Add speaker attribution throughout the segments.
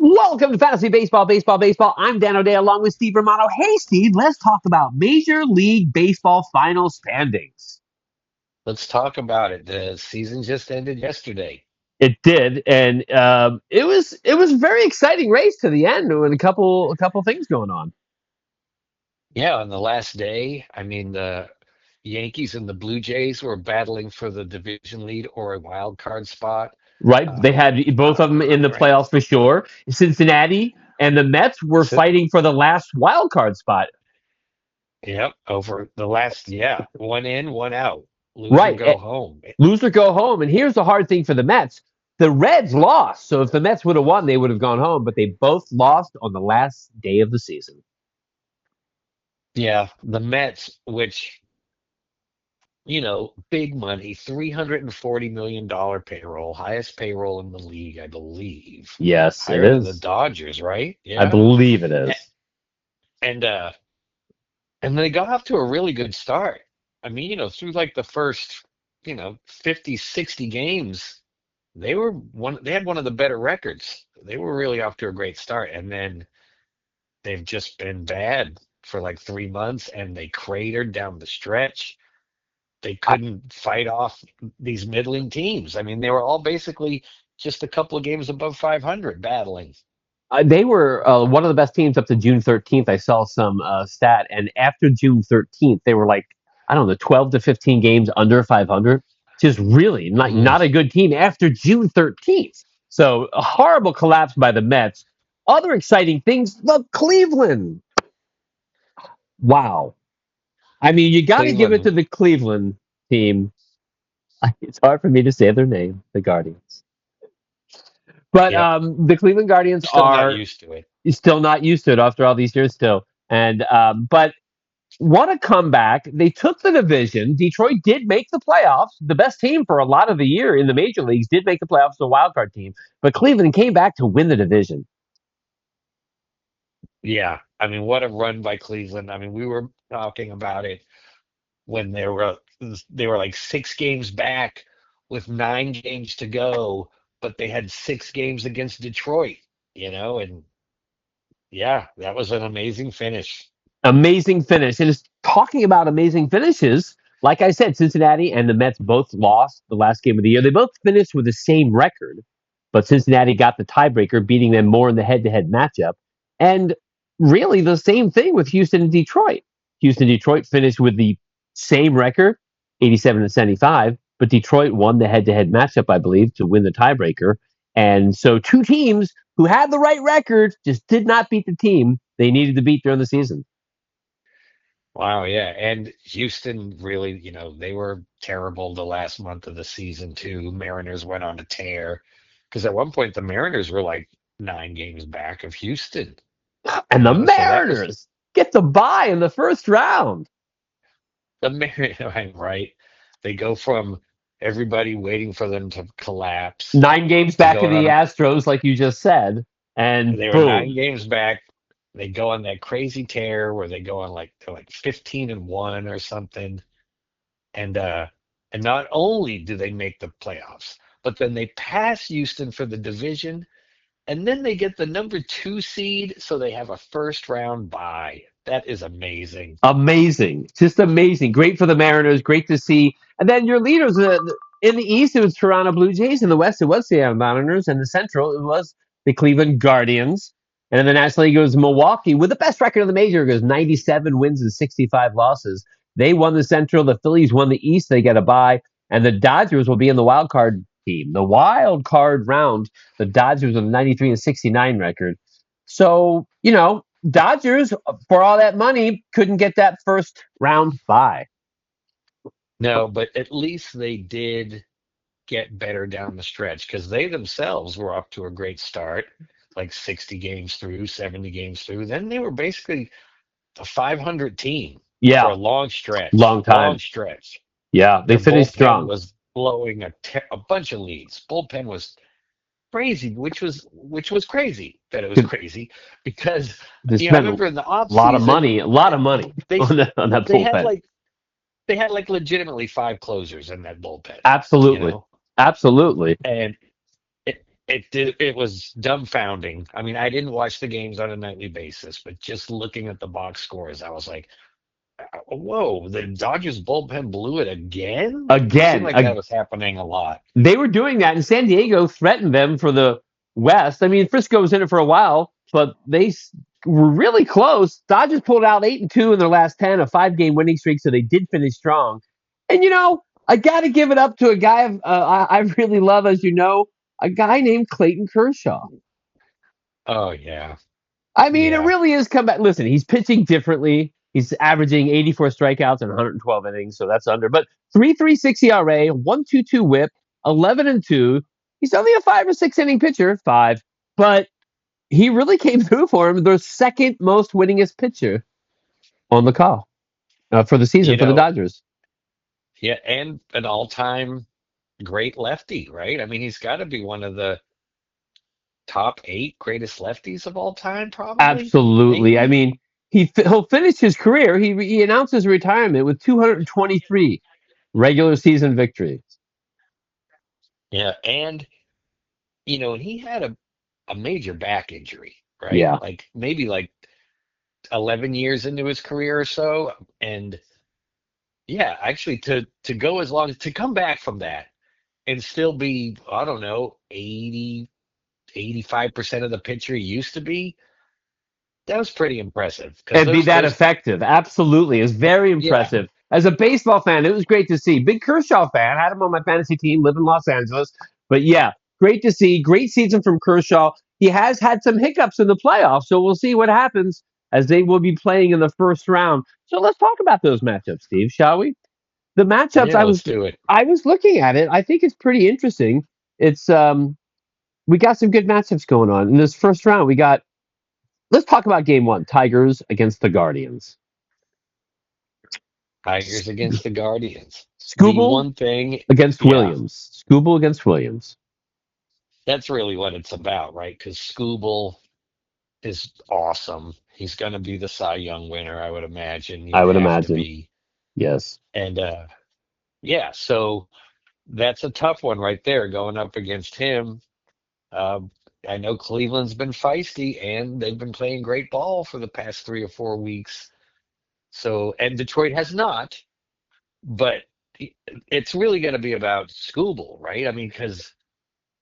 Speaker 1: Welcome to Fantasy Baseball, Baseball, Baseball. I'm Dan O'Day along with Steve Romano. Hey, Steve, let's talk about Major League Baseball final standings.
Speaker 2: Let's talk about it. The season just ended yesterday.
Speaker 1: It did, and it was a very exciting race to the end with a couple things going on.
Speaker 2: Yeah, on the last day, the Yankees and the Blue Jays were battling for the division lead or a wild card spot.
Speaker 1: Right? They
Speaker 2: Um,
Speaker 1: had both of them in the
Speaker 2: right.
Speaker 1: playoffs for sure. Cincinnati and the Mets were
Speaker 2: So,
Speaker 1: fighting for the last wild card spot.
Speaker 2: yep, over the last, yeah, one in, one out. Lose or
Speaker 1: Right.
Speaker 2: go home.
Speaker 1: Lose or go home. And here's the hard thing for the Mets. The Reds lost. So if the Mets would have won, they would have gone home, but they both lost on the last day of the season.
Speaker 2: Yeah, the Mets, which, big money, $340 million payroll, highest payroll in the league, I believe.
Speaker 1: Yes, it
Speaker 2: Higher than the
Speaker 1: is.
Speaker 2: Dodgers, right?
Speaker 1: I
Speaker 2: Yeah.
Speaker 1: believe it is.
Speaker 2: And and they got off to a really good start. Through like the first, 50, 60 games, they had one of the better records. They were really off to a great start. And then they've just been bad for like 3 months and they cratered down the stretch. They
Speaker 1: I,
Speaker 2: couldn't fight off these middling teams. They were all basically just a couple of games above 500 battling.
Speaker 1: they were one of the best teams up to June 13th. I saw some stat, and after June 13th, they were like, I don't know, 12 to 15 games under 500. Just really
Speaker 2: Mm.
Speaker 1: not a good team after June 13th. So a horrible collapse by the Mets. Other exciting things, the Cleveland. Wow. I mean, you got to give it to
Speaker 2: Cleveland,
Speaker 1: the Cleveland team. It's hard for me to say their name, the Guardians. But
Speaker 2: yep,
Speaker 1: the Cleveland Guardians
Speaker 2: still not
Speaker 1: are
Speaker 2: used to it.
Speaker 1: still not used to it after all these years, still. And but what a comeback! They took the division. Detroit did make the playoffs. The best team for a lot of the year in the major leagues did make the playoffs, the wild card team. But Cleveland came back to win the division.
Speaker 2: Yeah, what a run by Cleveland. We were talking about it when they were like 6 games back with 9 games to go, but they had 6 games against Detroit, and yeah, that was an amazing finish.
Speaker 1: Amazing finish. And it's talking about amazing finishes. Like I said, Cincinnati and the Mets both lost the last game of the year. They both finished with the same record, but Cincinnati got the tiebreaker, beating them more in the head-to-head matchup. And really, the same thing with Houston and Detroit. Houston and Detroit finished with the same record, 87 and 75, but Detroit won the head-to-head matchup, I believe, to win the tiebreaker. And so, two teams who had the right record just did not beat the team they needed to beat during the season.
Speaker 2: Wow, yeah. And Houston really, they were terrible the last month of the season too. Mariners went on a tear because at one point the Mariners were like 9 games back of Houston,
Speaker 1: And the
Speaker 2: so that was
Speaker 1: Mariners get the bye in the first round.
Speaker 2: the Mariners, right? They go from everybody waiting for them to collapse
Speaker 1: 9 games
Speaker 2: to
Speaker 1: back of
Speaker 2: going
Speaker 1: the
Speaker 2: on.
Speaker 1: Astros, like you just said, and
Speaker 2: They were nine
Speaker 1: boom.
Speaker 2: games back. They go on that crazy tear where they go on like they're like 15-1 or something. And and not only do they make the playoffs, but then they pass Houston for the division, and then they get the number 2 seed, so they have a first round bye. That is amazing.
Speaker 1: Amazing. Just amazing. Great for the Mariners. Great to see. And then your leaders in the East, it was Toronto Blue Jays. In the West, it was the Seattle Mariners. In the Central, it was the Cleveland Guardians. And in the National League, it was Milwaukee with the best record of the major. It goes 97 wins and 65 losses. They won the Central. The Phillies won the East. They get a bye. And the Dodgers will be in the wild card team. The wild card round, the Dodgers with a 93 and 69 record. So, Dodgers, for all that money, couldn't get that first round bye.
Speaker 2: No, but at least they did get better down the stretch because they themselves were off to a great start, like 60 games through, 70 games through. Then they were basically a 500 team for
Speaker 1: Yeah,
Speaker 2: a long stretch.
Speaker 1: long
Speaker 2: Long
Speaker 1: time.
Speaker 2: stretch.
Speaker 1: Yeah, they
Speaker 2: Their
Speaker 1: finished
Speaker 2: bullpen
Speaker 1: strong.
Speaker 2: was blowing a bunch of leads. Bullpen was crazy, which was crazy that it was crazy because
Speaker 1: They
Speaker 2: I
Speaker 1: spent
Speaker 2: remember in the off season
Speaker 1: a lot of money
Speaker 2: they
Speaker 1: on that
Speaker 2: they had
Speaker 1: bullpen.
Speaker 2: like legitimately 5 closers in that bullpen, you
Speaker 1: Absolutely,
Speaker 2: know,
Speaker 1: absolutely.
Speaker 2: and it was dumbfounding. I mean, I didn't watch the games on a nightly basis, but just looking at the box scores, I was like, whoa, the Dodgers bullpen blew it again? It seemed
Speaker 1: Again,
Speaker 2: like that was happening a lot.
Speaker 1: they were doing that, and San Diego threatened them for the West. I mean, Frisco was in it for a while, but were really close. Dodgers pulled out 8-2 in their last 10, a 5-game winning streak, so they did finish strong. And I got to give it up to a guy I really love, as you know, a guy named Clayton Kershaw.
Speaker 2: Oh yeah.
Speaker 1: I mean, it
Speaker 2: Yeah.
Speaker 1: really is comeback. Listen, he's pitching differently. He's averaging 84 strikeouts and 112 innings, so that's under. But 3.36 ERA, 1.22 WHIP, 11-2. He's only a 5 or 6 inning pitcher, five, but he really came through for him. The second most winningest pitcher on the call for the season
Speaker 2: You
Speaker 1: for the
Speaker 2: know,
Speaker 1: Dodgers.
Speaker 2: yeah, and an all-time great lefty, right? I mean, he's got to be one of the top 8 greatest lefties of all time, probably,
Speaker 1: Absolutely. I
Speaker 2: maybe.
Speaker 1: mean, he'll finish his career. He announced his retirement with 223 regular season victories.
Speaker 2: Yeah, and he had a major back injury, right?
Speaker 1: Yeah.
Speaker 2: Like maybe like 11 years into his career or so, and yeah, actually to go as long to come back from that and still be, I don't know, 85% of the pitcher he used to be, that was pretty impressive because
Speaker 1: And be that
Speaker 2: those
Speaker 1: effective. Absolutely. It's very
Speaker 2: yeah,
Speaker 1: impressive. As a baseball fan, it was great to see. Big Kershaw fan. Had him on my fantasy team, live in Los Angeles. But yeah, great to see. Great season from Kershaw. He has had some hiccups in the playoffs, so we'll see what happens as they will be playing in the first round. So let's talk about those matchups, Steve, shall we? The matchups
Speaker 2: yeah, let's do it.
Speaker 1: I was looking at it. I think it's pretty interesting. It's we got some good matchups going on. In this first round, let's talk about game one. Tigers against the Guardians.
Speaker 2: Tigers against the Guardians. The
Speaker 1: Scooble
Speaker 2: one thing,
Speaker 1: against
Speaker 2: yeah,
Speaker 1: Williams. Scooble against Williams.
Speaker 2: that's really what it's about, right? Because Scooble is awesome. He's going to be the Cy Young winner, I would imagine.
Speaker 1: I
Speaker 2: He'd
Speaker 1: would
Speaker 2: have to
Speaker 1: imagine.
Speaker 2: be.
Speaker 1: Yes.
Speaker 2: And yeah, so that's a tough one right there going up against him. Um, I know Cleveland's been feisty and they've been playing great ball for the past 3 or 4 weeks. So, and Detroit has not, but it's really going to be about Scooble, right? I mean, because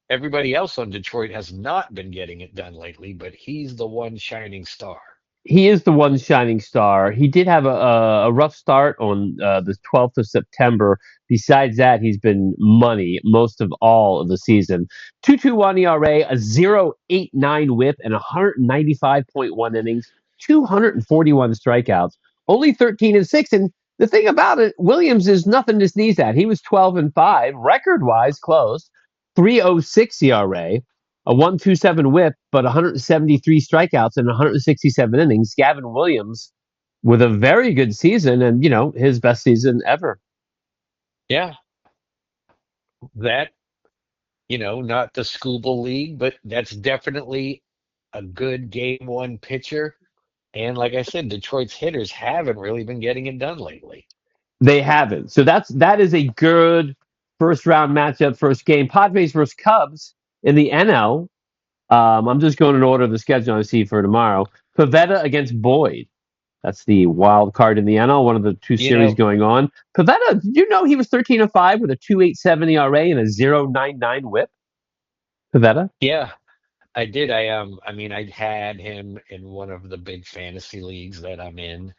Speaker 2: everybody else on Detroit has not been getting it done lately, but he's the one shining star.
Speaker 1: He is the one shining star. He did have a rough start on the 12th of September. Besides that, he's been money most of all of the season. 2.21 ERA, a 0.89 whip, and 195.1 innings, 241 strikeouts, only 13-6. And the thing about it, Williams is nothing to sneeze at. He was 12-5, record wise close, 3.06 ERA, a 1.27 whip, but 173 strikeouts and 167 innings. Gavin Williams with a very good season and, his best season ever.
Speaker 2: Yeah, that, not the Scooble League, but that's definitely a good game one pitcher. And like I said, Detroit's hitters haven't really been getting it done lately.
Speaker 1: They haven't. So that is a good first round matchup, first game. Padres versus Cubs in the NL. I'm just going in order of the schedule I see for tomorrow. Pavetta against Boyd. That's the wild card in the NL, one of the two
Speaker 2: You
Speaker 1: series
Speaker 2: know,
Speaker 1: going on. Pavetta, did you know he was 13-5 with a 2.87 ERA and a 0.99 whip? Pavetta?
Speaker 2: yeah, I did. I mean, I had him in one of the big fantasy leagues that I'm in,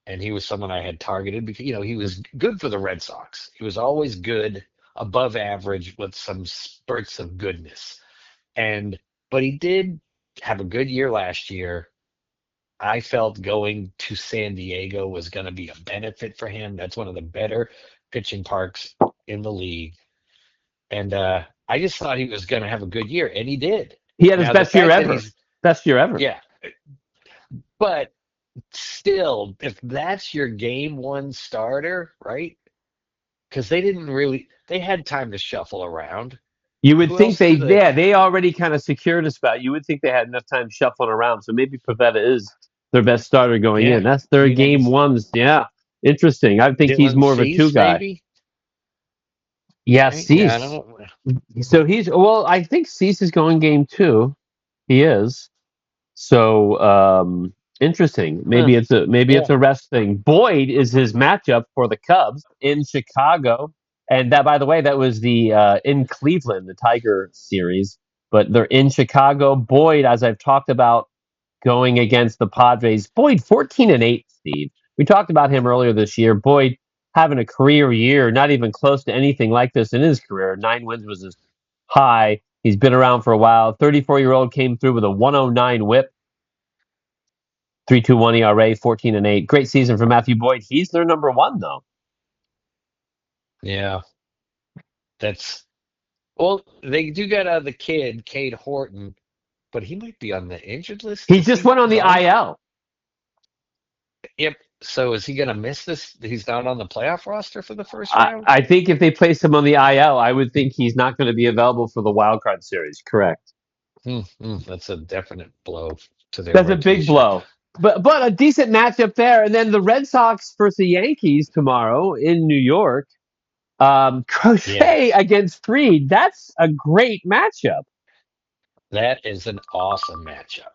Speaker 2: and he was someone I had targeted because, he was good for the Red Sox. He was always good, above average with some spurts of goodness. And but he did have a good year last year. I felt going to San Diego was going to be a benefit for him. That's one of the better pitching parks in the league. And I just thought he was going to have a good year, and he did.
Speaker 1: He had his
Speaker 2: Now, the
Speaker 1: best year
Speaker 2: fact that
Speaker 1: ever.
Speaker 2: he's,
Speaker 1: Best year ever.
Speaker 2: yeah, but still, if that's your game one starter, right? Because they had time to shuffle around.
Speaker 1: You would
Speaker 2: Who
Speaker 1: think
Speaker 2: else do they?
Speaker 1: they already kind of secured a spot. You would think they had enough time shuffling around. So maybe Pavetta is their best starter going in.
Speaker 2: Yeah,
Speaker 1: That's their
Speaker 2: you know,
Speaker 1: game ones. Yeah. Interesting. I think he's
Speaker 2: Dylan
Speaker 1: more of a two
Speaker 2: Cease,
Speaker 1: guy.
Speaker 2: maybe.
Speaker 1: Yeah,
Speaker 2: right? Yeah, I don't
Speaker 1: Cease.
Speaker 2: know.
Speaker 1: So I think Cease is going game two. He is. So interesting.
Speaker 2: Huh.
Speaker 1: Maybe
Speaker 2: Yeah,
Speaker 1: it's a rest thing. Boyd is his matchup for the Cubs in Chicago, and that, by the way, that was the in Cleveland, the Tiger series. But they're in Chicago. Boyd, as I've talked about, going against the Padres. Boyd 14-8. Steve, we talked about him earlier this year. Boyd having a career year, not even close to anything like this in his career. 9 wins was his high. He's been around for a while. 34-year-old came through with a 109 whip, 3.21 ERA, 14-8. Great season for Matthew Boyd. He's their number one, though.
Speaker 2: yeah. That's well, they do got the kid, Cade Horton, but he might be on the injured list.
Speaker 1: He
Speaker 2: Is
Speaker 1: just
Speaker 2: he
Speaker 1: went on the
Speaker 2: gone?
Speaker 1: IL.
Speaker 2: Yep. So is he gonna miss this? He's not on the playoff roster for the first
Speaker 1: I,
Speaker 2: round?
Speaker 1: I think if they place him on the IL, I would think he's not going to be available for the wild card series. Correct.
Speaker 2: That's a definite blow to their
Speaker 1: That's a big
Speaker 2: rotation.
Speaker 1: blow. But a decent matchup there. And then the Red Sox versus the Yankees tomorrow in New York.
Speaker 2: Yeah,
Speaker 1: Crochet against Freed. That's a great matchup.
Speaker 2: that is an awesome matchup.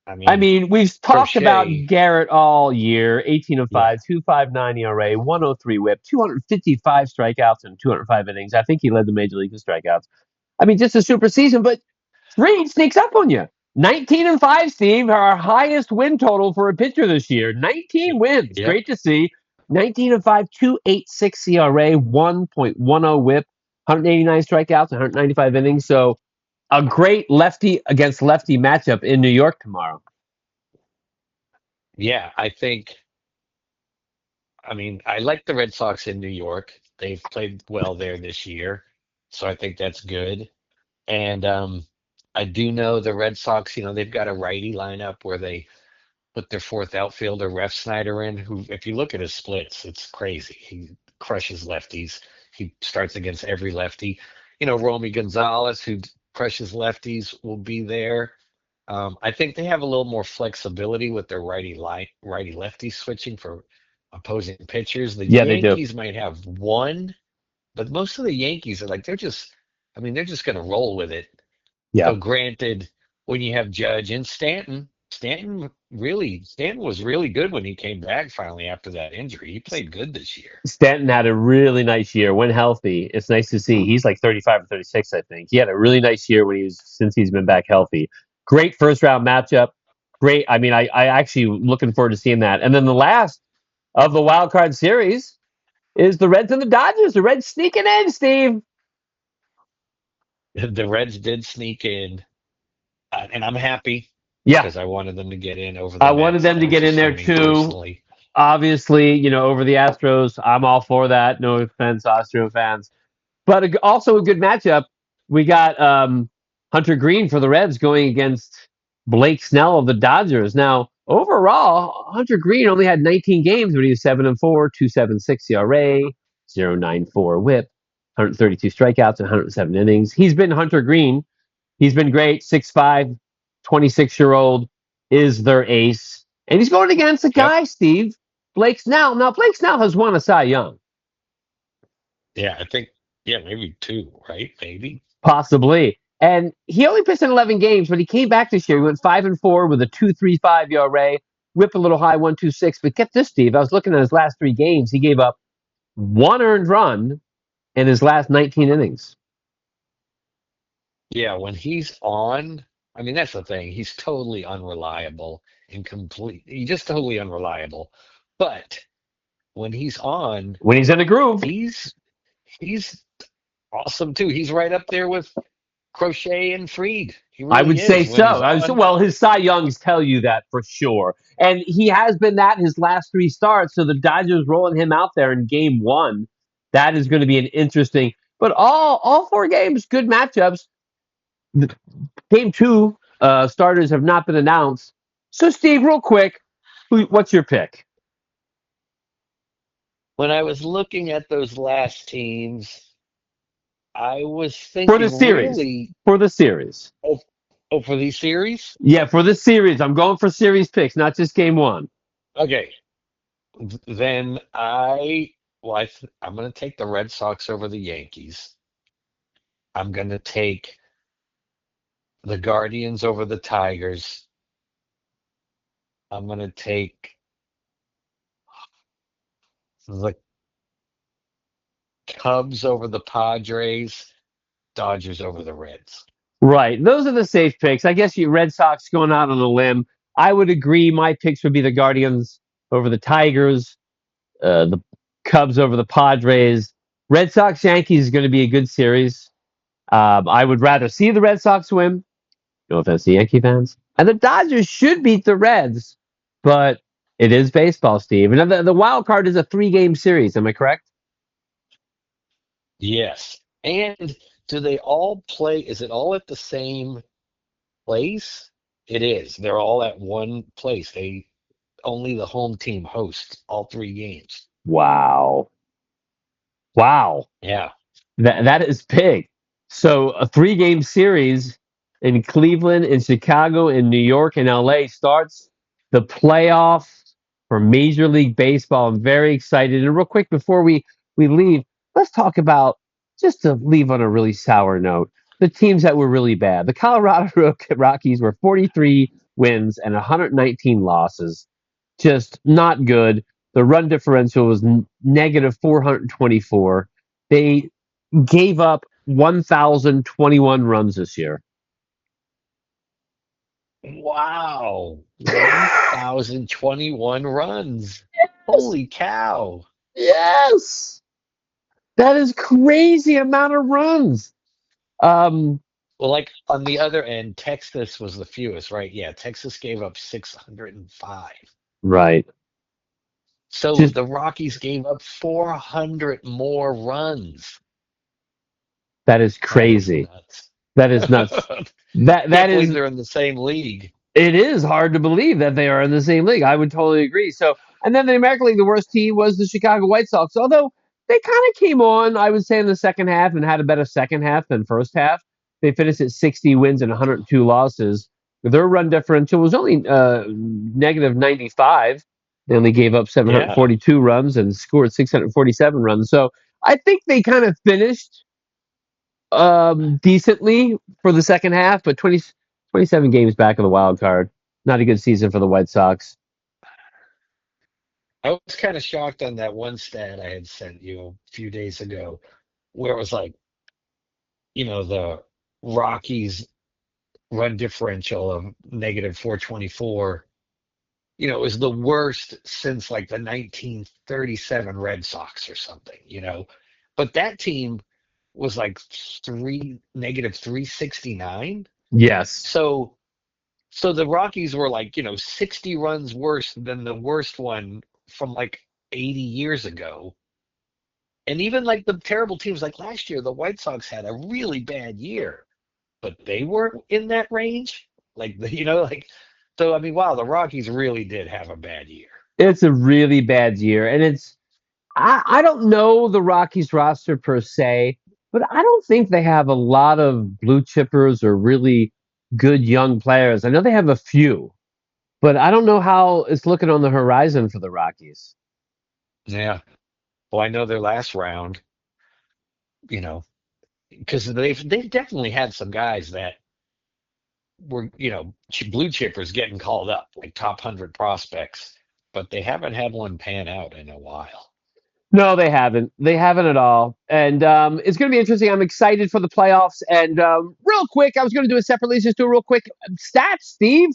Speaker 2: I
Speaker 1: I
Speaker 2: mean,
Speaker 1: mean, we've talked about
Speaker 2: Crochet,
Speaker 1: Garrett all year. 18 of
Speaker 2: yeah,
Speaker 1: 5, 2.59 ERA, 103 whip, 255 strikeouts in 205 innings. I think he led the major league in strikeouts. I mean, just a super season, but Reed sneaks up on you. 19-5, Steve, our highest win total for a pitcher this year. 19 wins.
Speaker 2: yep,
Speaker 1: Great to see. 19-5, 2.86 ERA, 1.10 whip, 189 strikeouts, 195 innings. So a great lefty against lefty matchup in New York tomorrow.
Speaker 2: yeah. I mean, I like the Red Sox in New York. They've played well there this year, so I think that's good. And I do know the Red Sox. They've got a righty lineup where they put their fourth outfielder, Ref Snyder, in, who, if you look at his splits, it's crazy. He crushes lefties. He starts against every lefty. Romy Gonzalez, who crushes lefties, will be there. I think they have a little more flexibility with their righty lefty switching for opposing pitchers. The
Speaker 1: Yeah, they do.
Speaker 2: Yankees might have one, but most of the Yankees are like I mean, they're just going to roll with it.
Speaker 1: Yeah.
Speaker 2: So granted, when you have Judge and Stanton was really good when he came back finally after that injury. He played good this year.
Speaker 1: Stanton had a really nice year when healthy. It's nice to see. He's like 35 or 36, I think. He had a really nice year since he's been back healthy. Great first round matchup. Great. I mean, I actually looking forward to seeing that. And then the last of the wild card series is the Reds and the Dodgers. The Reds sneaking in, Steve.
Speaker 2: The Reds did sneak in, and I'm happy
Speaker 1: Yeah,
Speaker 2: because I wanted them to get in over the
Speaker 1: I wanted
Speaker 2: Mets.
Speaker 1: them to
Speaker 2: That was
Speaker 1: get in
Speaker 2: just for
Speaker 1: there
Speaker 2: me
Speaker 1: too.
Speaker 2: personally.
Speaker 1: Obviously, over the Astros, I'm all for that. No offense, Astro fans. But also a good matchup. We got Hunter Green for the Reds going against Blake Snell of the Dodgers. Now, overall, Hunter Green only had 19 games, but he was 7-4, 2.76 ERA, 0.94 WHIP, 132 strikeouts, 107 innings. He's been Hunter Green. He's been great. 6'5", 26-year-old is their ace, and he's going against a
Speaker 2: Yep.
Speaker 1: guy, Steve, Blake Snell. Now, Blake Snell has won a Cy Young.
Speaker 2: Yeah, I think, yeah, maybe two, right? Maybe.
Speaker 1: Possibly. And he only pitched in 11 games, but he came back this year. He went 5-4 with a 2.35 ERA, whip a little high, 1.26. But get this, Steve. I was looking at his last 3 games. He gave up one earned run in his last 19 innings.
Speaker 2: Yeah, when he's on, I mean, that's the thing. He's totally unreliable and he's just totally unreliable. But when he's on,
Speaker 1: When he's in a groove,
Speaker 2: he's he's awesome too. He's right up there with Crochet and Freed. He
Speaker 1: I
Speaker 2: really
Speaker 1: would say
Speaker 2: is
Speaker 1: so.
Speaker 2: when he's on.
Speaker 1: Well, his Cy Youngs tell you that for sure. And he has been that his last 3 starts. So the Dodgers rolling him out there in game one. That is going to be an interesting. But all 4 games, good matchups. Game two starters have not been announced. So, Steve, real quick, what's your pick
Speaker 2: When I was looking at those last teams, I was
Speaker 1: for the
Speaker 2: thinking
Speaker 1: series?
Speaker 2: really,
Speaker 1: For the series,
Speaker 2: oh, oh, for these series?
Speaker 1: yeah, for the series. I'm going for series picks, not just game one.
Speaker 2: Okay, then I'm going to take the Red Sox over the Yankees. I'm going to take the Guardians over the Tigers. I'm going to take the Cubs over the Padres, Dodgers over the Reds.
Speaker 1: Right. Those are the safe picks. I guess you Red Sox going out on a limb. I would agree. My picks would be the Guardians over the Tigers, the Cubs over the Padres. Red Sox Yankees is going to be a good series. I would rather see the Red Sox win. No offense to Yankee fans. And the Dodgers should beat the Reds, but it is baseball, Steve. And the wild card is a 3-game series. Am I correct?
Speaker 2: Yes. And do they all play? Is it all at the same place? It is. They're all at one place. They only the home team hosts all three games.
Speaker 1: Wow. Wow.
Speaker 2: Yeah.
Speaker 1: That is big. So a 3-game series in Cleveland, in Chicago, in New York, and LA starts the playoffs for Major League Baseball. I'm very excited. And real quick before we leave, let's talk about just to leave on a really sour note, the teams that were really bad. The Colorado Rockies were 43 wins and 119 losses. Just not good. The run differential was negative 424. They gave up 1,021 runs this year.
Speaker 2: Wow. 1,021 runs.
Speaker 1: Yes.
Speaker 2: Holy cow.
Speaker 1: Yes. That is crazy amount of runs. Um,
Speaker 2: Well, like on the other end, Texas was the fewest, right? Yeah, Texas gave up 605.
Speaker 1: right.
Speaker 2: So
Speaker 1: Just
Speaker 2: the Rockies gave up 400 more runs.
Speaker 1: that is
Speaker 2: That is
Speaker 1: crazy.
Speaker 2: nuts.
Speaker 1: That is nuts. That
Speaker 2: Can't believe
Speaker 1: is
Speaker 2: they're in the same league.
Speaker 1: it is hard to believe that they are in the same league. I would totally agree. So, and then the American League, the worst team was the Chicago White Sox. Although they kind of came on, I would say, in the second half and had a better second half than first half. They finished at 60 wins and 102 losses. Their run differential was only negative 95. They only gave up
Speaker 2: Yeah.
Speaker 1: 742 runs and scored 647 runs. So I think they kind of finished decently for the second half, but 27 games back of the wild card. Not a good season for the White Sox.
Speaker 2: I was kind of shocked on that one stat I had sent you a few days ago, where it was like, the Rockies run differential of negative 424, it was the worst since like the 1937 Red Sox or something. But that team was like negative 369.
Speaker 1: Yes.
Speaker 2: So the Rockies were like, 60 runs worse than the worst one from like 80 years ago. And even like the terrible teams like last year, the White Sox had a really bad year, but they were in that range. Like, like, so I mean, wow, the Rockies really did have a bad year.
Speaker 1: It's a really bad year. And I don't know the Rockies roster per se, but I don't think they have a lot of blue chippers or really good young players. I know they have a few, but I don't know how it's looking on the horizon for the Rockies.
Speaker 2: Yeah. Well, I know their last round, you know, because they've definitely had some guys that were, blue chippers getting called up, like top 100 prospects, but they haven't had one pan out in a while.
Speaker 1: No, they haven't. They haven't at all. And it's going to be interesting. I'm excited for the playoffs. And real quick, I was going to do it separately. Just do a real quick stats, Steve.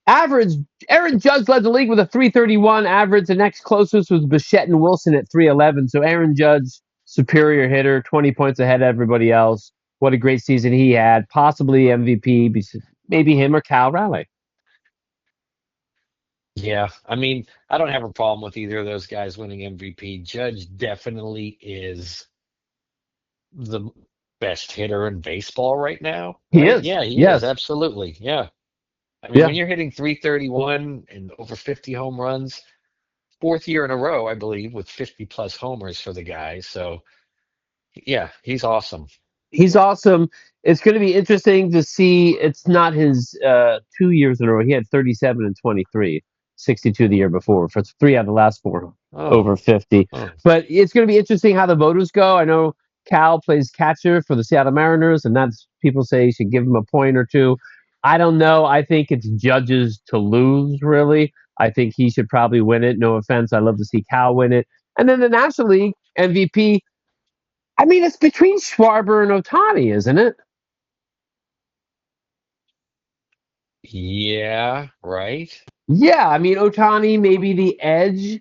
Speaker 1: Average, Aaron Judge led the league with a 331 average. The next closest was Bichette and Wilson at 311. So Aaron Judge, superior hitter, 20 points ahead of everybody else. What a great season he had. Possibly MVP, maybe him or Cal Raleigh.
Speaker 2: Yeah, I mean, I don't have a problem with either of those guys winning MVP. Judge definitely is the best hitter in baseball right now,
Speaker 1: He
Speaker 2: right?
Speaker 1: is.
Speaker 2: Yeah, he is.
Speaker 1: Yes.
Speaker 2: Absolutely. Yeah. I mean,
Speaker 1: Yeah.
Speaker 2: when you're hitting 331 and over 50 home runs, fourth year in a row, I believe, with 50 plus homers for the guy. So, yeah, he's awesome.
Speaker 1: He's awesome. It's going to be interesting to see. It's not his 2 years in a row. He had 37 and 23, 62 the year before. For 3 out of the last 4
Speaker 2: Oh,
Speaker 1: over 50.
Speaker 2: oh,
Speaker 1: But it's going to be interesting how the voters go. I know Cal plays catcher for the Seattle Mariners, and that's people say you should give him a point or two. I don't know. I think it's Judge's to lose, really. I think he should probably win it. No offense. I love to see Cal win it. And then the National League MVP. I mean, it's between Schwarber and Otani, isn't it?
Speaker 2: Yeah, right.
Speaker 1: Yeah. I mean, Otani maybe the edge.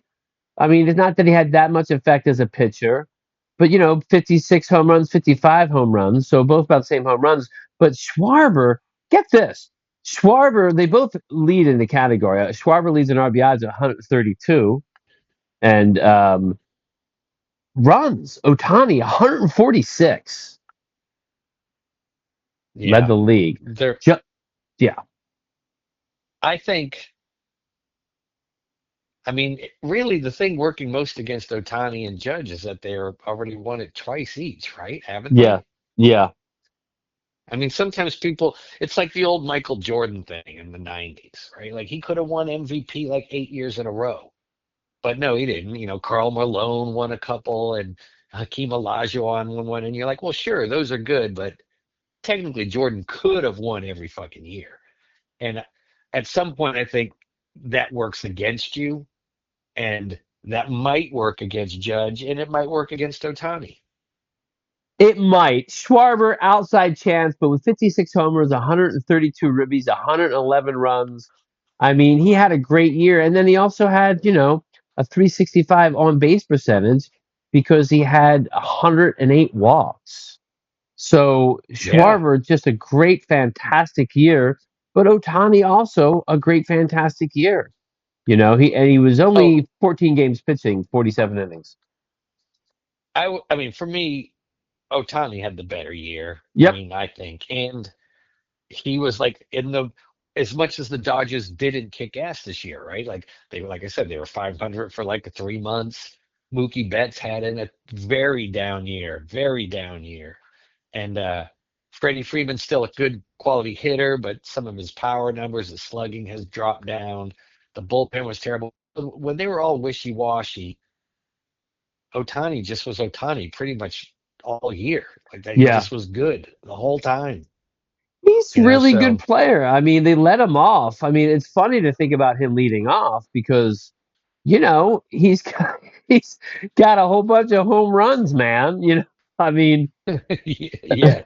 Speaker 1: I mean, it's not that he had that much effect as a pitcher, but 56 home runs, 55 home runs, so both about the same home runs. But Schwarber, get this. Schwarber, they both lead in the category. Schwarber leads in RBIs at 132 and runs. Otani, 146, led
Speaker 2: Yeah.
Speaker 1: the league.
Speaker 2: There,
Speaker 1: Ju- yeah,
Speaker 2: I think, I mean, really the thing working most against Otani and Judge is that they're already won it twice each, right? Haven't
Speaker 1: yeah,
Speaker 2: they?
Speaker 1: yeah,
Speaker 2: I mean, sometimes people, it's like the old Michael Jordan thing in the 90s, right? Like he could have won MVP like 8 years in a row, but no, he didn't. Karl Malone won a couple and Hakeem Olajuwon won one. And you're like, well, sure, those are good, but technically Jordan could have won every fucking year. And at some point, I think that works against you, and that might work against Judge, and it might work against Otani.
Speaker 1: it might. Schwarber, outside chance, but with 56 homers, 132 ribbies, 111 runs. I mean, he had a great year. And then he also had, a 365 on base percentage because he had 108 walks. So
Speaker 2: Yeah.
Speaker 1: Schwarber, just a great, fantastic year. But Otani also a great, fantastic year. He was
Speaker 2: Oh,
Speaker 1: only 14 games pitching, 47 innings.
Speaker 2: I mean, for me, Otani had the better year. I
Speaker 1: Yep.
Speaker 2: mean, I think, and he was like in the as much as the Dodgers didn't kick ass this year, right? Like they were, like I said, they were 500 for like 3 months. Mookie Betts had in a very down year, and Freddie Freeman's still a good quality hitter, but some of his power numbers, the slugging has dropped down. The bullpen was terrible. When they were all wishy-washy, Otani just was Otani pretty much all year. Like that, he
Speaker 1: Yeah.
Speaker 2: just was good the whole time.
Speaker 1: He's a really good
Speaker 2: So
Speaker 1: player. I mean, they let him off. I mean, it's funny to think about him leading off because, he's got, he's got a whole bunch of home runs, man. I mean,
Speaker 2: yeah,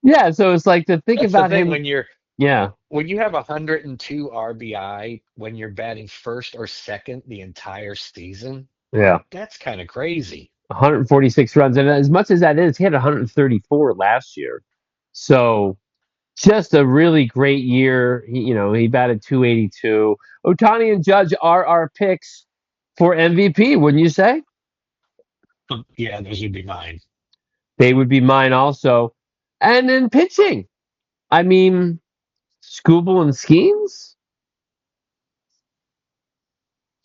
Speaker 1: yeah. So it's like to think
Speaker 2: that's the
Speaker 1: about
Speaker 2: thing
Speaker 1: him.
Speaker 2: when you're
Speaker 1: Yeah,
Speaker 2: when you have 102 RBI when you're batting first or second the entire season,
Speaker 1: yeah.
Speaker 2: that's kind of crazy.
Speaker 1: 146 runs, and as much as that is, he had 134 last year. So just a really great year. He batted 282. Otani and Judge are our picks for MVP, wouldn't you say?
Speaker 2: Yeah, those would be mine.
Speaker 1: They would be mine also. And then pitching. I mean, Scooble and Skeens?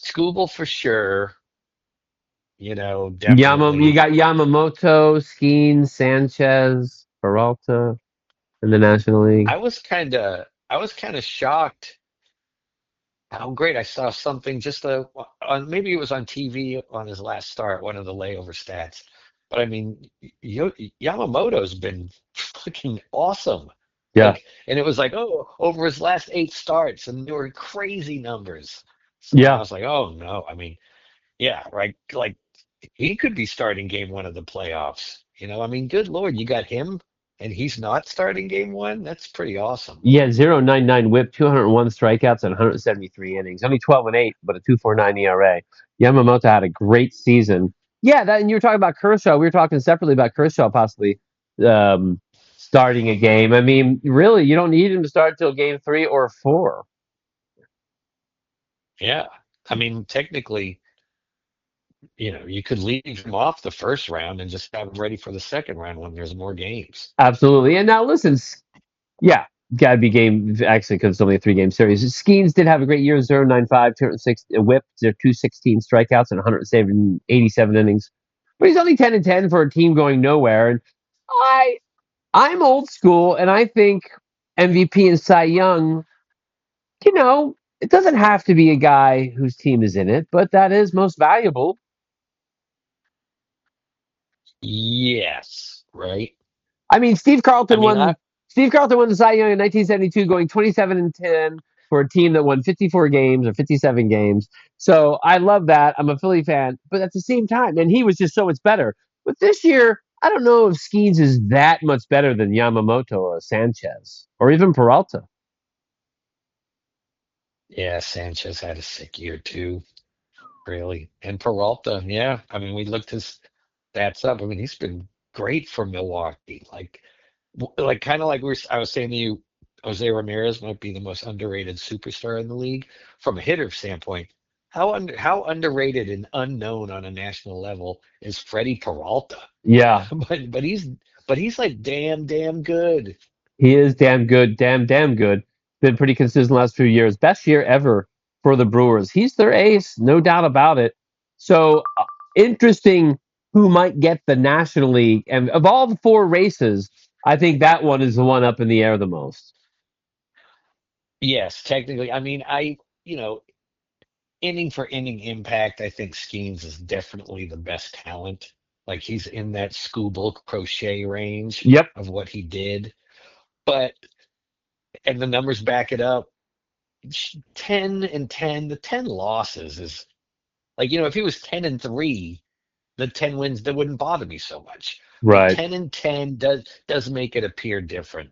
Speaker 2: Skubal for sure.
Speaker 1: You
Speaker 2: Definitely.
Speaker 1: got Yamamoto, Skeens, Sanchez, Peralta in the National League.
Speaker 2: I was kind of shocked how great. I saw something just on maybe it was on TV on his last start, one of the layover stats. But I mean, Yamamoto's been fucking awesome.
Speaker 1: Yeah,
Speaker 2: And it was like, oh, over his last 8 starts, and they were crazy numbers. And I
Speaker 1: yeah.
Speaker 2: was like, oh no. I mean, yeah, right. Like he could be starting game one of the playoffs. I mean, good Lord, you got him and he's not starting game one. That's pretty awesome.
Speaker 1: Yeah, 0.99 whip, 201 strikeouts, and 173 innings. Only 12 and 8, but a 2.49 ERA. Yamamoto had a great season. Yeah, and you were talking about Kershaw. We were talking separately about Kershaw possibly um, starting a game. I mean, really, you don't need him to start until game 3 or 4.
Speaker 2: Yeah. I mean, technically, you could leave him off the first round and just have him ready for the second round when there's more games.
Speaker 1: Absolutely. And now listen, yeah, gotta be game actually because it's only a 3 game series. Skeens did have a great year, 0.95, 206 whip, 216 strikeouts, and 187 innings. But he's only 10-10 for a team going nowhere. And I I'm old school, and I think MVP and Cy Young, it doesn't have to be a guy whose team is in it, but that is most valuable.
Speaker 2: Yes, right.
Speaker 1: I mean,
Speaker 2: I mean, I
Speaker 1: Steve Carlton won the Cy Young in 1972, going 27-10 for a team that won 54 games or 57 games. So I love that. I'm a Philly fan, but at the same time, and he was just so much better. But this year, I don't know if Skeens is that much better than Yamamoto or Sanchez or even Peralta.
Speaker 2: yeah, Sanchez had a sick year too, really. And Peralta, yeah. I mean, we looked his stats up. I mean, he's been great for Milwaukee. Like kind of like I was saying to you, Jose Ramirez might be the most underrated superstar in the league from a hitter standpoint. How underrated and unknown on a national level is Freddie Peralta?
Speaker 1: Yeah,
Speaker 2: But but he's like damn good.
Speaker 1: he is damn good, damn good. Been pretty consistent the last few years. Best year ever for the Brewers. He's their ace, no doubt about it. So interesting who might get the National League. And of all the four races, I think that one is the one up in the air the most.
Speaker 2: Yes, technically. I mean, you know, inning for inning impact, I think Skeens is definitely the best talent. Like he's in that Scooble Crochet range
Speaker 1: Yep.
Speaker 2: of what he did. But and the numbers back it up. 10-10, the 10 losses is like, if he was 10-3, the 10 wins that wouldn't bother me so much. But
Speaker 1: Right.
Speaker 2: 10-10 does make it appear different.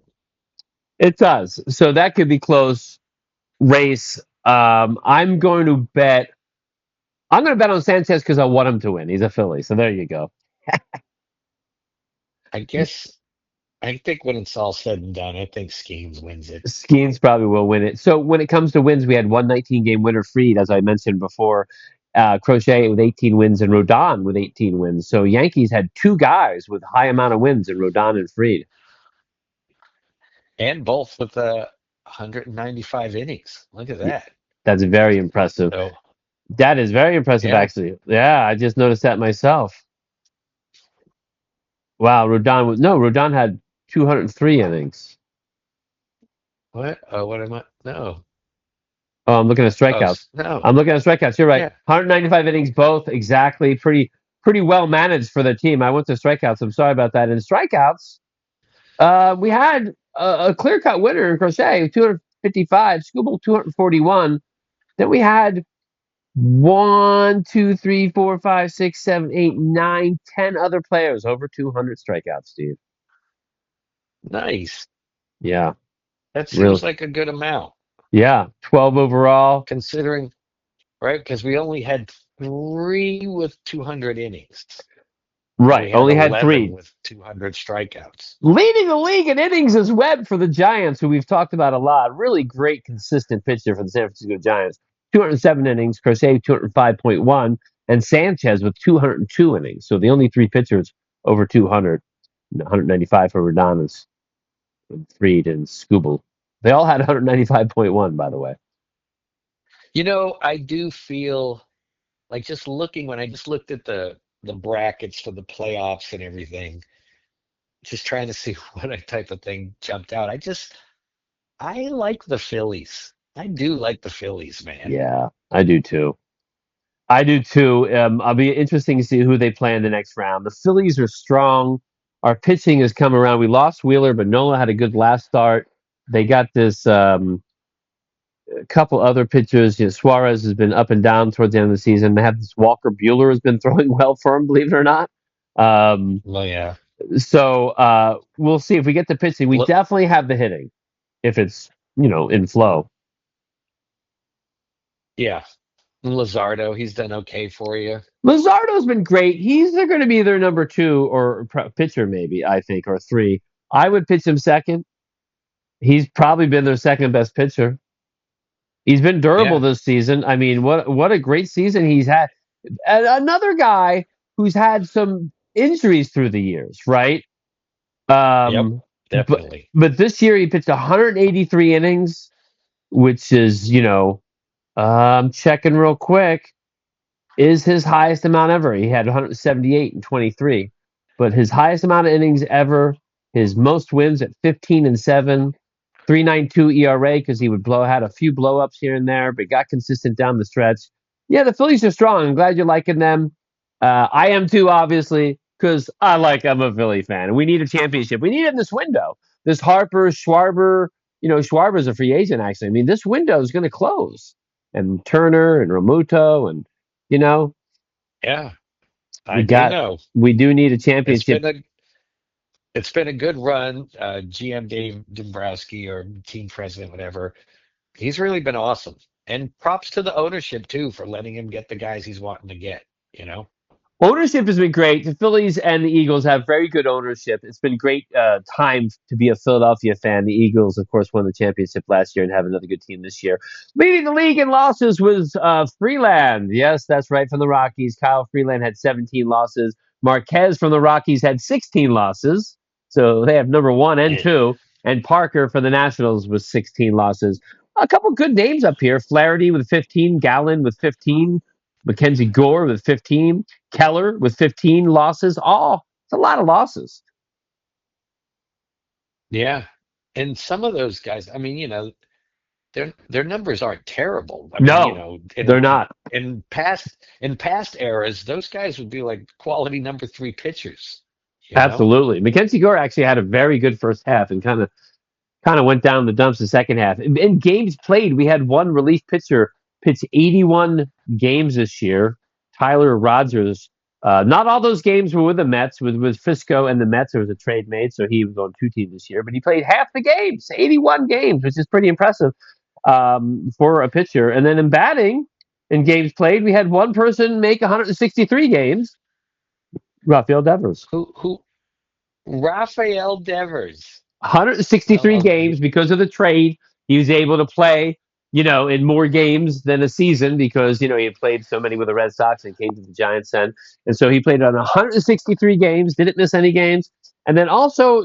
Speaker 1: It does. So that could be close race. I'm going to bet on Sanchez because I want him to win. He's a Philly. So there you go.
Speaker 2: I guess I think when it's all said and done, I think Skeens wins it.
Speaker 1: Skeens probably will win it. So when it comes to wins, we had one 19 game winner Freed, as I mentioned before. Crochet with 18 wins and Rodon with 18 wins. So Yankees had two guys with high amount of wins in Rodon and Freed.
Speaker 2: And both with 195 innings. Look at that.
Speaker 1: That's very impressive.
Speaker 2: So
Speaker 1: That is very impressive,
Speaker 2: yeah.
Speaker 1: actually. Yeah, I just noticed that myself. Wow, Rodon had 203 innings.
Speaker 2: What? Oh, what am I? No.
Speaker 1: Oh, I'm looking at
Speaker 2: Oh,
Speaker 1: strikeouts.
Speaker 2: no.
Speaker 1: I'm looking at strikeouts. You're right.
Speaker 2: Yeah.
Speaker 1: 195 innings, both exactly. Pretty well managed for the team. I went to strikeouts. I'm sorry about that. In strikeouts, we had a clear cut winner in Crochet, 255. Scooble, 241. Then we had 10 other players over 200 strikeouts, Steve.
Speaker 2: Nice.
Speaker 1: Yeah,
Speaker 2: That
Speaker 1: real.
Speaker 2: seems like a good amount,
Speaker 1: Yeah, 12 overall.
Speaker 2: considering, right? Because we only had three with 200 innings, and
Speaker 1: Right,
Speaker 2: we had
Speaker 1: only had
Speaker 2: 11
Speaker 1: three.
Speaker 2: with 200 strikeouts.
Speaker 1: Leading the league in innings is Webb for the Giants, who we've talked about a lot. Really great, consistent pitcher for the San Francisco Giants. 207 innings, Crochet 205.1, and Sanchez with 202 innings. So the only three pitchers over 200, 195 for Redonis, Freed, and Scooble. They all had 195.1, by the way.
Speaker 2: I do feel like just looking when I just looked at the brackets for the playoffs and everything, just trying to see what type of thing jumped out. I like the Phillies. I do like the Phillies, man.
Speaker 1: Yeah, I do too. I do too. I'll be interesting to see who they play in the next round. The Phillies are strong. Our pitching has come around. We lost Wheeler, but Nola had a good last start. They got this a couple other pitchers. Suarez has been up and down towards the end of the season. They have this Walker Bueller has been throwing well for him, believe it or not. Um,
Speaker 2: Well, yeah.
Speaker 1: so we'll see if we get the pitching. We
Speaker 2: Look,
Speaker 1: definitely have the hitting if it's in flow.
Speaker 2: yeah. Lazardo, he's done okay for you.
Speaker 1: Luzardo's been great. He's going to be their number two or pitcher, maybe, I think, or three. I would pitch him second. He's probably been their second best pitcher. He's been durable
Speaker 2: Yeah.
Speaker 1: this season. I mean, what a great season he's had. And another guy who's had some injuries through the years, right?
Speaker 2: Yep.
Speaker 1: But
Speaker 2: Definitely.
Speaker 1: this year he pitched 183 innings, which is I'm checking real quick. Is his highest amount ever. He had 178 and 23, but his highest amount of innings ever, his most wins at 15-7, 3.92 ERA because he would had a few blow ups here and there, but got consistent down the stretch. Yeah, the Phillies are strong. I'm glad you're liking them. I am too, obviously. because I'm a Philly fan, and we need a championship. We need it in this window. This Harper, Schwarber, Schwarber's a free agent, actually. I mean, this window is going to close. And Turner and Romuto, and, you know,
Speaker 2: Yeah,
Speaker 1: we
Speaker 2: I do
Speaker 1: got,
Speaker 2: know.
Speaker 1: we do need a
Speaker 2: It's
Speaker 1: championship.
Speaker 2: been a it's been a good run. GM Dave Dombrowski or team president, whatever. He's really been awesome. And props to the ownership too for letting him get the guys he's wanting to get, you know?
Speaker 1: Ownership has been great. The Phillies and the Eagles have very good ownership. It's been great time to be a Philadelphia fan. The Eagles, of course, won the championship last year and have another good team this year. Leading the league in losses was Freeland. Yes, that's right, from the Rockies. Kyle Freeland had 17 losses. Marquez from the Rockies had 16 losses. So they have number one and
Speaker 2: Eh,
Speaker 1: two. And Parker for the Nationals was 16 losses. A couple good names up here. Flaherty with 15, Gallen with 15, Mackenzie Gore with 15. Keller with 15 losses. It's a lot of losses.
Speaker 2: Yeah. And some of those guys, I mean, their numbers aren't terrible. I mean,
Speaker 1: No, they're not.
Speaker 2: in past eras, those guys would be like quality number three pitchers, you know?
Speaker 1: Absolutely. Mackenzie Gore actually had a very good first half and kind of went down the dumps the second half. In games played, we had one relief pitcher pitch 81 games this year. Tyler Rogers. Not all those games were with the Mets. With Frisco and the Mets, there was a trade made, so he was on two teams this year. But he played half the games, 81 games, which is pretty impressive for a pitcher. And then in batting, in games played, we had one person make 163 games. Rafael Devers.
Speaker 2: Who Rafael Devers
Speaker 1: 163
Speaker 2: of
Speaker 1: games
Speaker 2: the
Speaker 1: because of the trade. He was able to play, in more games than a season because, he had played so many with the Red Sox and came to the Giants then. And so he played on 163 games, didn't miss any games. And then also,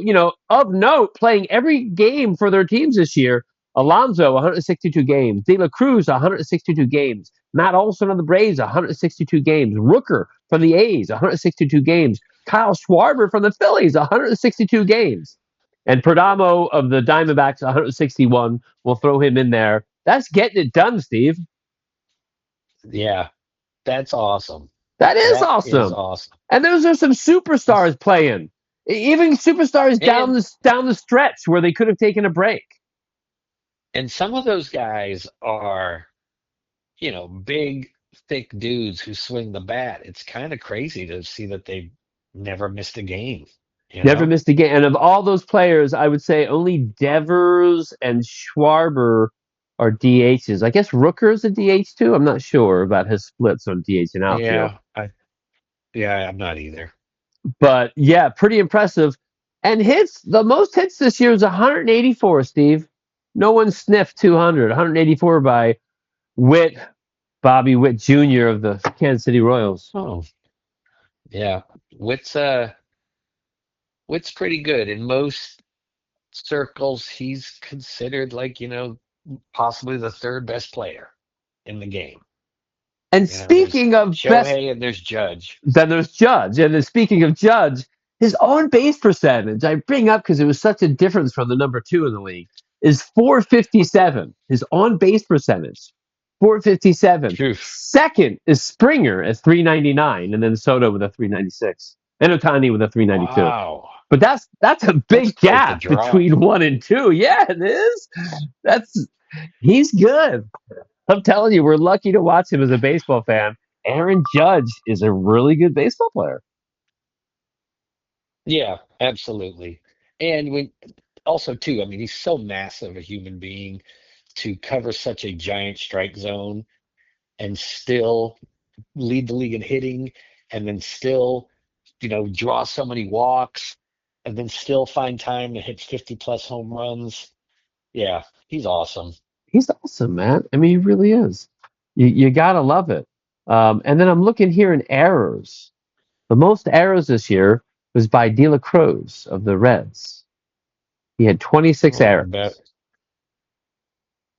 Speaker 1: of note, playing every game for their teams this year. Alonso, 162 games. De La Cruz, 162 games. Matt Olson of the Braves, 162 games. Rooker from the A's, 162 games. Kyle Schwarber from the Phillies, 162 games. And Perdomo of the Diamondbacks, 161. We'll throw him in there. That's getting it done, Steve.
Speaker 2: Yeah, that's awesome.
Speaker 1: That is
Speaker 2: That is
Speaker 1: awesome.
Speaker 2: awesome.
Speaker 1: And those are some superstars playing. Even superstars down
Speaker 2: And
Speaker 1: the stretch where they could have taken a break.
Speaker 2: and some of those guys are, big, thick dudes who swing the bat. It's kind of crazy to see that they never missed a game, you
Speaker 1: Never
Speaker 2: know?
Speaker 1: missed a game. And of all those players, I would say only Devers and Schwarber are DHs. I guess Rooker's a DH too. I'm not sure about his splits on DH and outfield.
Speaker 2: Yeah, I'm not either.
Speaker 1: But yeah, pretty impressive. And hits, the most hits this year is 184, Steve. No one sniffed 200. 184 by Witt, Bobby Witt Jr. of the Kansas City Royals.
Speaker 2: Oh, yeah. Witt's uh Witt's pretty good. In most circles, he's considered like, possibly the third best player in the game.
Speaker 1: And
Speaker 2: There's
Speaker 1: speaking of best,
Speaker 2: Shohei and there's Judge.
Speaker 1: then there's Judge. And then speaking of Judge, his on base percentage, I bring up because it was such a difference from the number two in the league, is 457. His on base percentage, 457.
Speaker 2: Phew.
Speaker 1: Second is Springer at 399, and then Soto with a 396, and Otani with a 392.
Speaker 2: Wow.
Speaker 1: But that's a
Speaker 2: That's
Speaker 1: big
Speaker 2: quite the
Speaker 1: gap
Speaker 2: drop.
Speaker 1: between one and two. Yeah, it is. That's He's good. I'm telling you, we're lucky to watch him as a baseball fan. Aaron Judge is a really good baseball player.
Speaker 2: Yeah, absolutely. And when also too, I mean, he's so massive a human being to cover such a giant strike zone and still lead the league in hitting and then still, draw so many walks and then still find time to hit 50 plus home runs. Yeah, he's awesome.
Speaker 1: He's awesome, man. I mean, he really is. You gotta love it. And then I'm looking here in errors. The most errors this year was by De La Cruz of the Reds. He had 26
Speaker 2: Oh, but
Speaker 1: errors.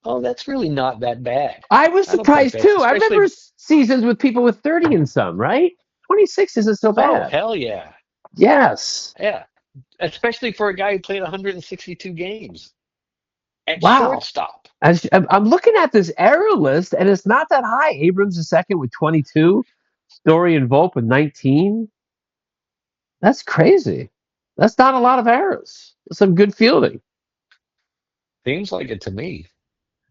Speaker 2: oh, that's really not that bad.
Speaker 1: I was
Speaker 2: I don't think
Speaker 1: surprised
Speaker 2: that's
Speaker 1: too. I remember
Speaker 2: especially
Speaker 1: seasons with people with 30 and some, right? 26 isn't so
Speaker 2: oh
Speaker 1: bad.
Speaker 2: hell yeah.
Speaker 1: Yes.
Speaker 2: Yeah. Especially for a guy who played 162 games at
Speaker 1: Wow.
Speaker 2: shortstop.
Speaker 1: I'm looking at this error list, and it's not that high. Abrams is second with 22. Story and Volpe with 19. That's crazy. That's not a lot of errors. That's some good fielding.
Speaker 2: Seems like it to me.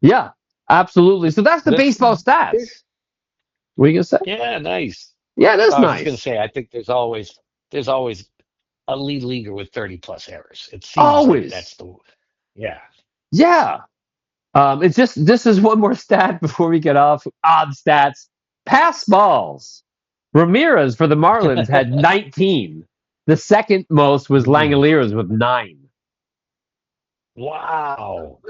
Speaker 1: Yeah, absolutely. So that's the
Speaker 2: The,
Speaker 1: baseball
Speaker 2: there,
Speaker 1: stats. What are you gonna say?
Speaker 2: yeah, nice.
Speaker 1: Yeah, it is
Speaker 2: I was just gonna
Speaker 1: nice.
Speaker 2: say, I think there's always a lead leaguer with 30 plus errors. It seems like that's
Speaker 1: Always.
Speaker 2: the yeah.
Speaker 1: Yeah. It's just this is one more stat before we get off. Odd stats. Pass balls. Ramirez for the Marlins had 19. The second most was
Speaker 2: Mm.
Speaker 1: Langoliers with 9.
Speaker 2: Wow.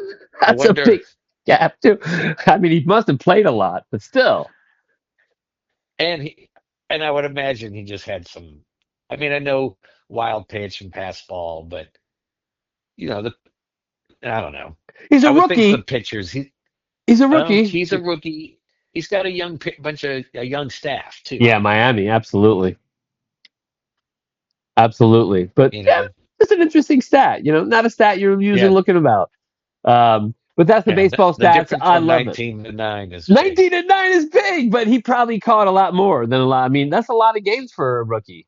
Speaker 2: I
Speaker 1: That's a
Speaker 2: wonder,
Speaker 1: big gap too. I mean, he must have played a lot, but still,
Speaker 2: and he, and I would imagine he just had some. I mean, I know wild pitch and pass ball, but the I don't know.
Speaker 1: he's a
Speaker 2: I would think the
Speaker 1: rookie.
Speaker 2: pitchers.
Speaker 1: He's a
Speaker 2: Oh,
Speaker 1: rookie.
Speaker 2: he's a rookie. He's got a bunch of a young staff too.
Speaker 1: Yeah, Miami, absolutely, absolutely. But
Speaker 2: You
Speaker 1: yeah,
Speaker 2: know,
Speaker 1: it's an interesting stat. Not a stat you're usually
Speaker 2: yeah,
Speaker 1: looking about. But that's the
Speaker 2: yeah.
Speaker 1: baseball
Speaker 2: The
Speaker 1: stats.
Speaker 2: difference
Speaker 1: I
Speaker 2: from
Speaker 1: love it.
Speaker 2: 19 to 9 is big.
Speaker 1: 19-9 is big, but he probably caught a lot more than a lot. I mean, that's a lot of games for a rookie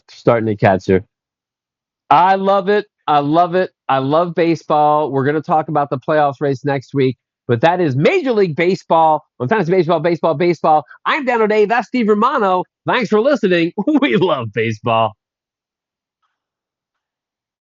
Speaker 1: starting to catcher. I love it. I love it. I love baseball. We're going to talk about the playoffs race next week, but that is Major League Baseball on Fantasy Baseball, Baseball, Baseball. I'm Dano Dave. That's Steve Romano. Thanks for listening. We love baseball.